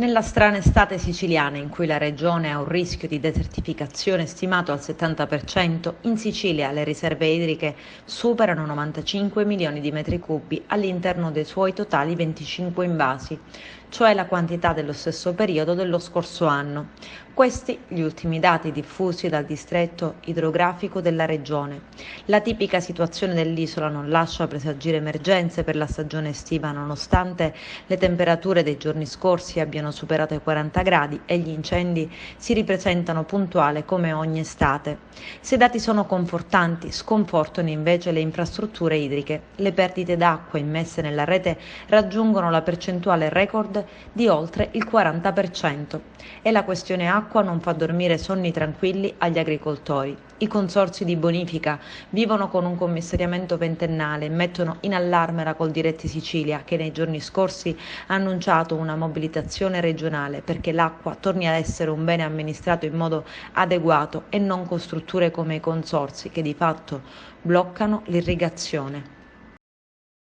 Nella strana estate siciliana, in cui la regione ha un rischio di desertificazione stimato al 70%, in Sicilia le riserve idriche superano 95 milioni di metri cubi all'interno dei suoi totali 25 invasi, cioè la quantità dello stesso periodo dello scorso anno. Questi gli ultimi dati diffusi dal distretto idrografico della regione. La tipica situazione dell'isola non lascia presagire emergenze per la stagione estiva, nonostante le temperature dei giorni scorsi abbiano superato i 40 gradi e gli incendi si ripresentano puntuali come ogni estate. Se i dati sono confortanti, sconfortano invece le infrastrutture idriche. Le perdite d'acqua immesse nella rete raggiungono la percentuale record di oltre il 40%. E la questione acqua non fa dormire sonni tranquilli agli agricoltori. I consorzi di bonifica vivono con un commissariamento ventennale e mettono in allarme la Coldiretti Sicilia, che nei giorni scorsi ha annunciato una mobilitazione regionale perché l'acqua torni ad essere un bene amministrato in modo adeguato e non con strutture come i consorzi che di fatto bloccano l'irrigazione.